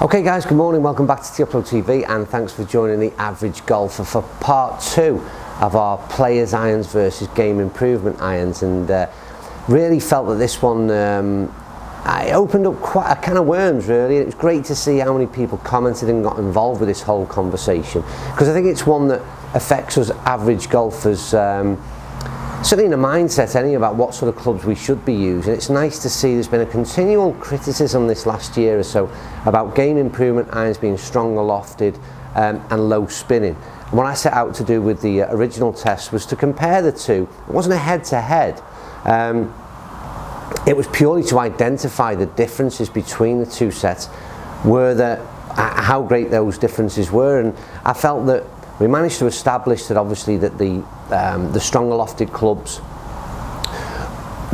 Okay guys, good morning, welcome back to TUpload TV and thanks for joining the Average Golfer for part 2 of our players irons versus game improvement irons, and really felt that this one I opened up quite a can of worms really. It was great to see how many people commented and got involved with this whole conversation, because I think it's one that affects us average golfers, certainly in a mindset about what sort of clubs we should be using. It's nice to see there's been a continual criticism this last year or so about game improvement irons being stronger lofted and low spinning. And what I set out to do with the original test was to compare the two. It wasn't a head-to-head. It was purely to identify the differences between the two sets, how great those differences were, and I felt that we managed to establish that obviously that the stronger lofted clubs,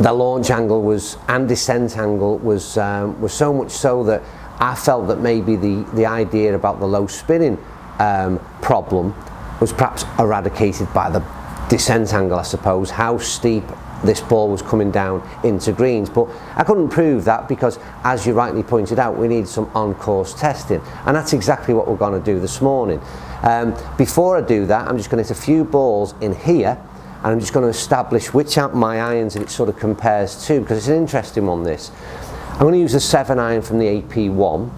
the launch angle and descent angle was so much so that I felt that maybe the idea about the low spinning problem was perhaps eradicated by the descent angle, I suppose, how steep this ball was coming down into greens. But I couldn't prove that because, as you rightly pointed out, we need some on-course testing, and that's exactly what we're going to do this morning. Before I do that, I'm just going to hit a few balls in here, and I'm just going to establish which are my irons that it sort of compares to, because it's an interesting one this. I'm going to use the 7 iron from the AP1.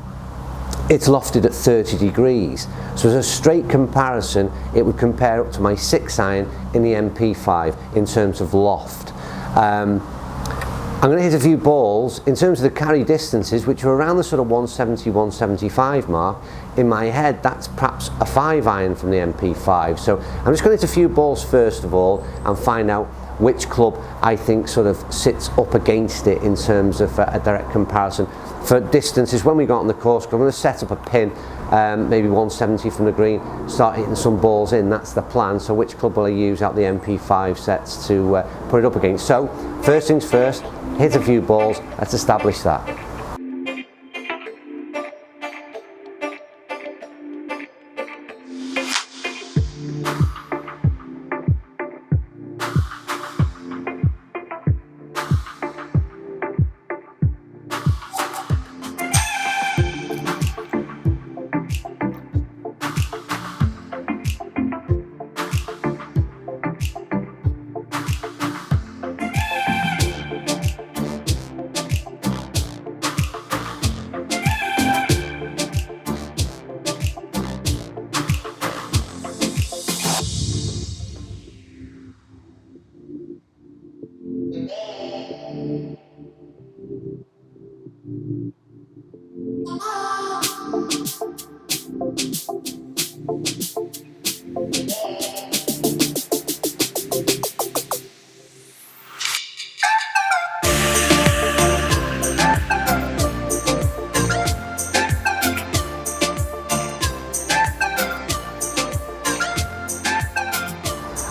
It's lofted at 30 degrees, so as a straight comparison it would compare up to my 6 iron in the MP5 in terms of loft. I'm going to hit a few balls in terms of the carry distances, which are around the sort of 170, 175 mark. In my head, that's perhaps a 5 iron from the MP5. So I'm just going to hit a few balls first of all and find out which club I think sort of sits up against it in terms of a direct comparison. For distances, when we got on the course, I'm going to set up a pin, maybe 170 from the green, start hitting some balls in. That's the plan. So which club will I use out the MP5 sets to put it up against? So first things first, hit a few balls, let's establish that.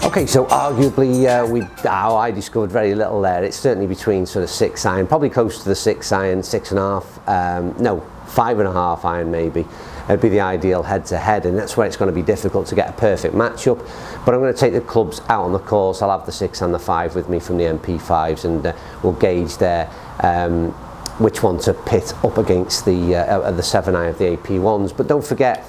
Okay, so arguably I discovered very little there. It's certainly between sort of 6 iron, probably close to the 6 iron, 6.5, no, 5.5 iron maybe. It'd be the ideal head-to-head, and that's where it's going to be difficult to get a perfect matchup. But I'm going to take the clubs out on the course. I'll have the 6 and the 5 with me from the MP5s, and we'll gauge there which one to pit up against the 7 iron of the AP1s. But don't forget,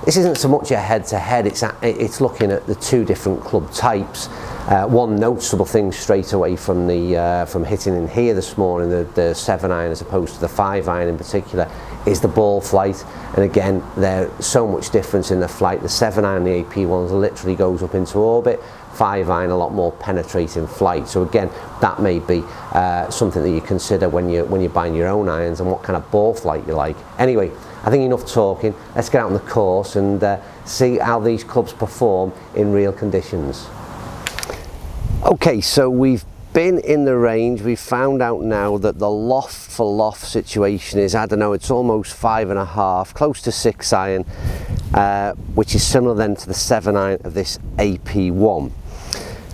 this isn't so much a head-to-head, it's looking at the two different club types. One noticeable thing straight away from hitting in here this morning, the 7 iron as opposed to the 5 iron in particular, is the ball flight. And again, there's so much difference in the flight. The 7 iron, the AP1s, literally goes up into orbit. 5 iron, a lot more penetrating flight. So again, that may be something that you consider when you're buying your own irons and what kind of ball flight you like. Anyway, I think enough talking. Let's get out on the course and see how these clubs perform in real conditions. Okay, so we've been in the range. We've found out now that the loft for loft situation is, I don't know, it's almost 5.5, close to 6 iron, which is similar then to the 7 iron of this AP1.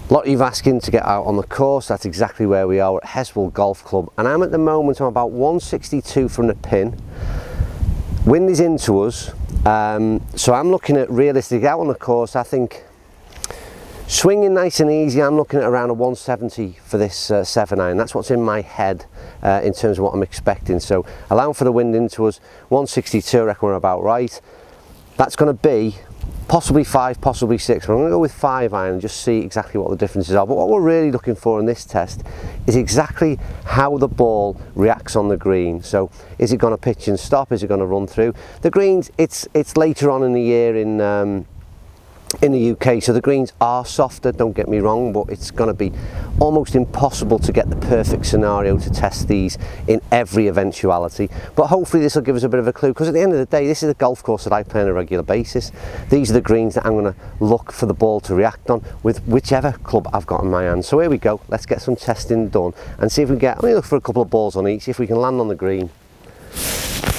A lot of you asking to get out on the course. That's exactly where we are at Heswall Golf Club, and I'm at the moment, I'm about 162 from the pin. Wind is into us, so I'm looking at realistic out on the course. I think Swinging nice and easy, I'm looking at around a 170 for this 7-iron. That's what's in my head in terms of what I'm expecting. So allowing for the wind into us, 162, I reckon we're about right. That's going to be possibly 5, possibly 6. But I'm going to go with 5-iron and just see exactly what the differences are. But what we're really looking for in this test is exactly how the ball reacts on the green. So is it going to pitch and stop? Is it going to run through? The greens, it's later on in the year in the UK, so the greens are softer, don't get me wrong, but it's going to be almost impossible to get the perfect scenario to test these in every eventuality. But hopefully this will give us a bit of a clue, because at the end of the day, this is a golf course that I play on a regular basis. These are the greens that I'm going to look for the ball to react on with whichever club I've got in my hand. So here we go, let's get some testing done and see if we can get, I'm going to look for a couple of balls on each, see if we can land on the green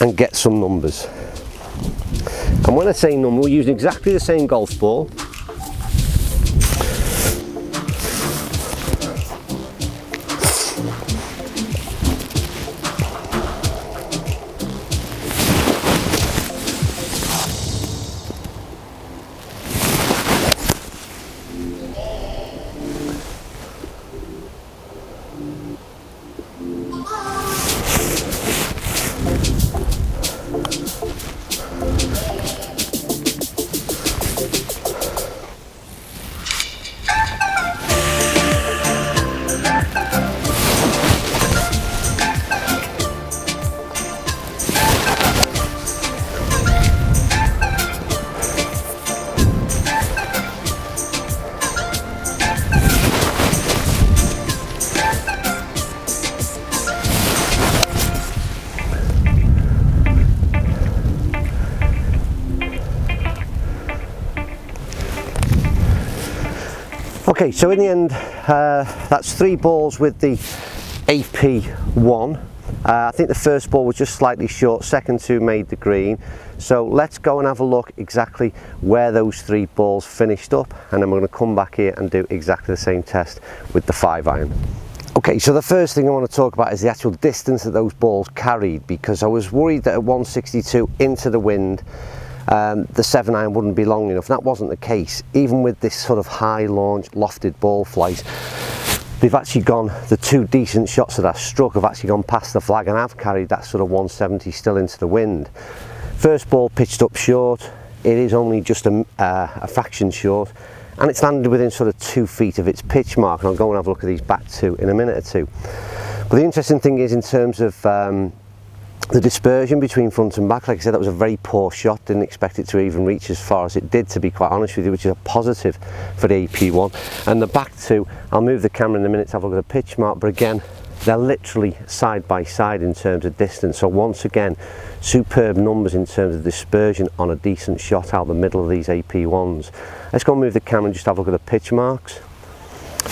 and get some numbers. And when I say number, we're using exactly the same golf ball. Okay, so in the end, that's 3 balls with the AP1. I think the first ball was just slightly short, second 2 made the green. So let's go and have a look exactly where those 3 balls finished up, and then we're going to come back here and do exactly the same test with the 5-iron. Okay, so the first thing I want to talk about is the actual distance that those balls carried, because I was worried that at 162 into the wind, the 7-iron wouldn't be long enough. That wasn't the case. Even with this sort of high launch lofted ball flight, they've actually gone, the 2 decent shots that I struck have actually gone past the flag, and I've carried that sort of 170 still into the wind. First ball pitched up short, it is only just a fraction short, and it's landed within sort of 2 feet of its pitch mark, and I'll go and have a look at these back 2 in a minute or 2. But the interesting thing is, in terms of the dispersion between front and back, like I said, that was a very poor shot. Didn't expect it to even reach as far as it did, to be quite honest with you, which is a positive for the AP1. And the back 2, I'll move the camera in a minute to have a look at the pitch mark, but again, they're literally side by side in terms of distance. So once again, superb numbers in terms of dispersion on a decent shot out the middle of these AP1s. Let's go and move the camera and just have a look at the pitch marks.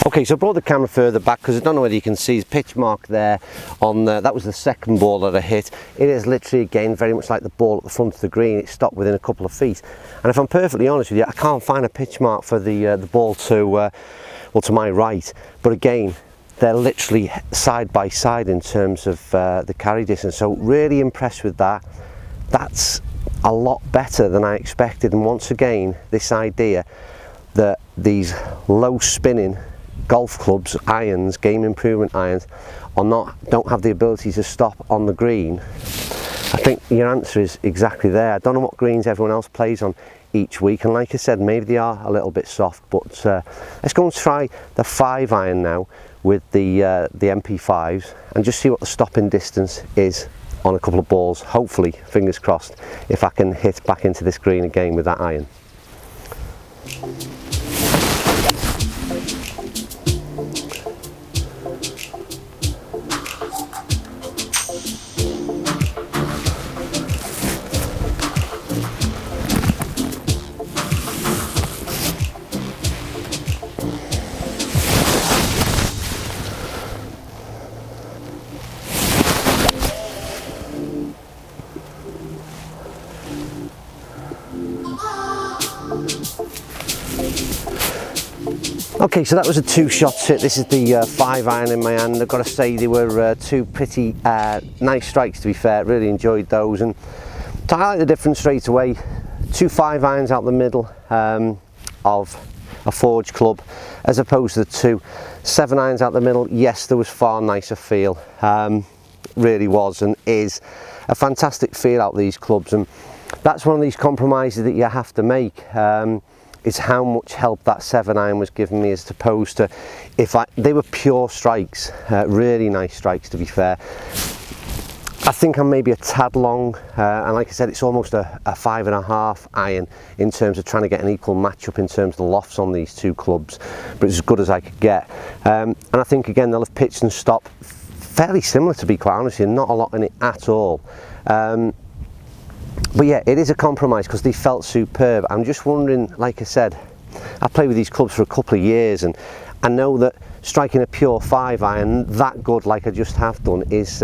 Okay, so I brought the camera further back because I don't know whether you can see the pitch mark there on that was the second ball that I hit. It is literally, again, very much like the ball at the front of the green. It stopped within a couple of feet. And if I'm perfectly honest with you, I can't find a pitch mark for the ball to, well, to my right. But again, they're literally side by side in terms of the carry distance. So really impressed with that. That's a lot better than I expected. And once again, this idea that these low spinning golf clubs, irons, game improvement irons, don't have the ability to stop on the green. I think your answer is exactly there. I don't know what greens everyone else plays on each week, and like I said, maybe they are a little bit soft, but let's go and try the 5-iron now with the MP5s and just see what the stopping distance is on a couple of balls. Hopefully, fingers crossed, if I can hit back into this green again with that iron. Okay, so that was a 2-shot hit. This is the 5-iron in my hand. I've got to say they were 2 pretty nice strikes, to be fair. Really enjoyed those, and to highlight the difference straight away, 2 5-irons out the middle of a forged club as opposed to the 2 7-irons out the middle. Yes, there was far nicer feel, really was and is a fantastic feel out these clubs, and that's one of these compromises that you have to make. Is how much help that 7-iron was giving me as opposed to they were pure strikes, really nice strikes to be fair. I think I'm maybe a tad long, and like I said, it's almost a 5.5 iron in terms of trying to get an equal matchup in terms of the lofts on these two clubs, but it's as good as I could get. And I think again they'll have pitch and stop fairly similar, to be quite honest, not a lot in it at all. But yeah, it is a compromise because they felt superb. I'm just wondering, like I said, I've played with these clubs for a couple of years and I know that striking a pure 5-iron that good like I just have done is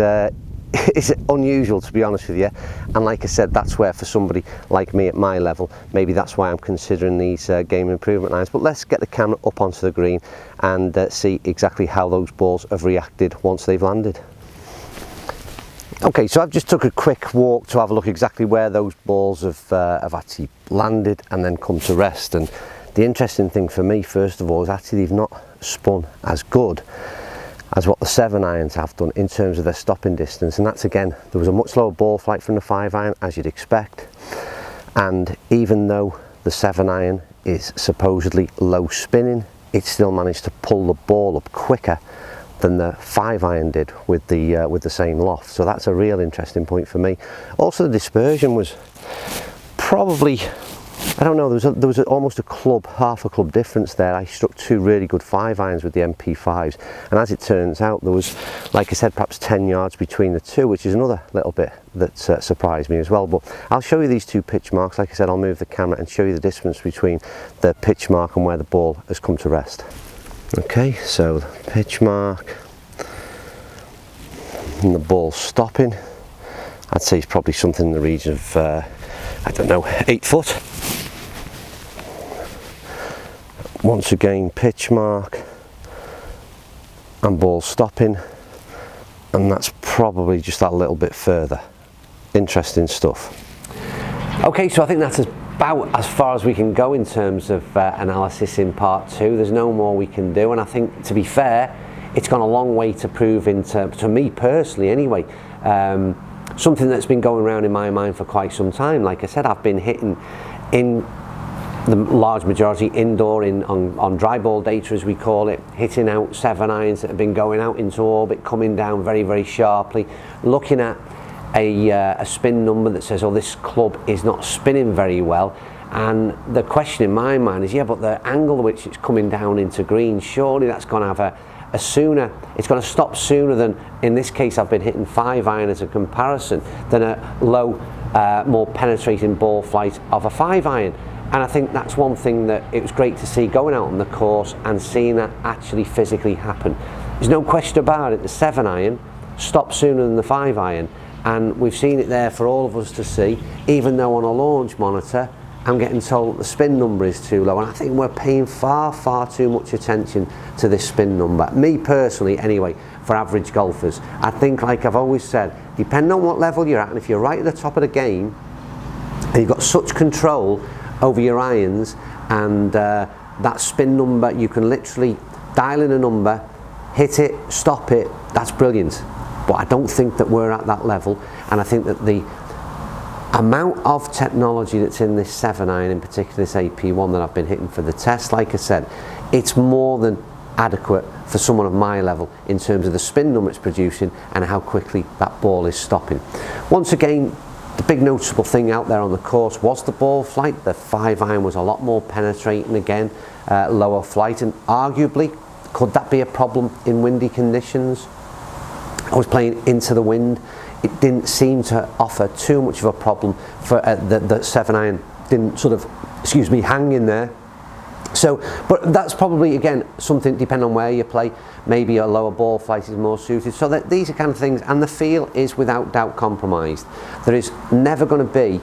unusual, to be honest with you. And like I said, that's where for somebody like me at my level, maybe that's why I'm considering these game improvement irons. But let's get the camera up onto the green and see exactly how those balls have reacted once they've landed. Okay, so I've just took a quick walk to have a look exactly where those balls have actually landed and then come to rest. And the interesting thing for me, first of all, is actually they've not spun as good as what the 7-irons have done in terms of their stopping distance. And that's, again, there was a much lower ball flight from the 5-iron, as you'd expect. And even though the 7-iron is supposedly low spinning, it still managed to pull the ball up quicker than the 5-iron did with the same loft. So that's a real interesting point for me. Also, the dispersion was probably, I don't know, there was almost half a club difference there. I struck 2 really good 5-irons with the MP5s, and as it turns out, there was, like I said, perhaps 10 yards between the 2, which is another little bit that surprised me as well. But I'll show you these 2 pitch marks. Like I said, I'll move the camera and show you the difference between the pitch mark and where the ball has come to rest. Okay, so the pitch mark and the ball stopping, I'd say it's probably something in the region of, I don't know, 8 foot. Once again, pitch mark and ball stopping, and that's probably just that little bit further. Interesting stuff. Okay, so I think that's about as far as we can go in terms of analysis in part 2. There's no more we can do, and I think, to be fair, it's gone a long way to proving to me personally anyway, something that's been going around in my mind for quite some time. Like I said, I've been hitting in the large majority indoor on dry ball data, as we call it, hitting out 7-irons that have been going out into orbit, coming down very, very sharply, looking at a spin number that says, oh, this club is not spinning very well. And the question in my mind is, yeah, but the angle at which it's coming down into green, surely that's going to have it's going to stop sooner than, in this case, I've been hitting 5-iron as a comparison, than a low, more penetrating ball flight of a 5-iron. And I think that's one thing that it was great to see going out on the course and seeing that actually physically happen. There's no question about it, the 7-iron stopped sooner than the 5-iron, and we've seen it there for all of us to see, even though on a launch monitor I'm getting told the spin number is too low, and I think we're paying far, far too much attention to this spin number. Me personally, anyway, for average golfers. I think, like I've always said, depending on what level you're at, and if you're right at the top of the game, and you've got such control over your irons, and that spin number, you can literally dial in a number, hit it, stop it, that's brilliant. But I don't think that we're at that level, and I think that the amount of technology that's in this 7-iron, in particular this AP1 that I've been hitting for the test, like I said, it's more than adequate for someone of my level in terms of the spin number it's producing and how quickly that ball is stopping. Once again, the big noticeable thing out there on the course was the ball flight. The 5-iron was a lot more penetrating again, lower flight, and arguably, could that be a problem in windy conditions? I was playing into the wind. It didn't seem to offer too much of a problem for the 7-iron didn't sort of, hang in there. So, but that's probably, again, something depending on where you play, maybe a lower ball flight is more suited. So that these are kind of things, and the feel is without doubt compromised. There is never going to be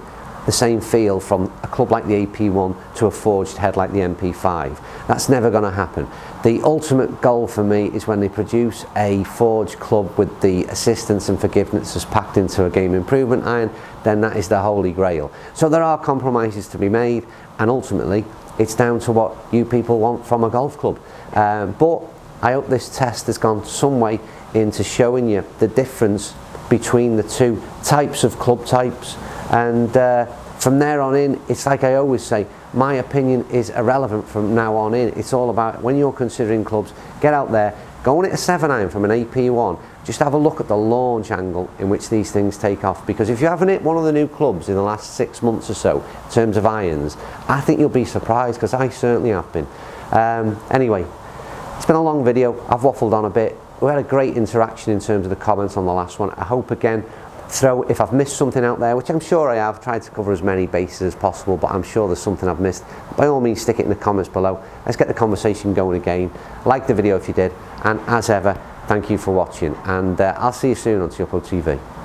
the same feel from a club like the AP1 to a forged head like the MP5. That's never going to happen. The ultimate goal for me is when they produce a forged club with the assistance and forgiveness as packed into a game improvement iron, then that is the holy grail. So there are compromises to be made, and ultimately, it's down to what you people want from a golf club. But I hope this test has gone some way into showing you the difference between the two types of club types, and from there on in, it's like I always say, my opinion is irrelevant from now on in. It's all about, when you're considering clubs, get out there, go on it a 7-iron from an AP1, just have a look at the launch angle in which these things take off, because if you haven't hit one of the new clubs in the last 6 months or so in terms of irons, I think you'll be surprised, because I certainly have been. Anyway, it's been a long video, I've waffled on a bit. We had a great interaction in terms of the comments on the last one. I hope again, if I've missed something out there, which I'm sure I have, tried to cover as many bases as possible, but I'm sure there's something I've missed. By all means, stick it in the comments below. Let's get the conversation going again. Like the video if you did, and as ever, thank you for watching, and I'll see you soon on TealPro TV.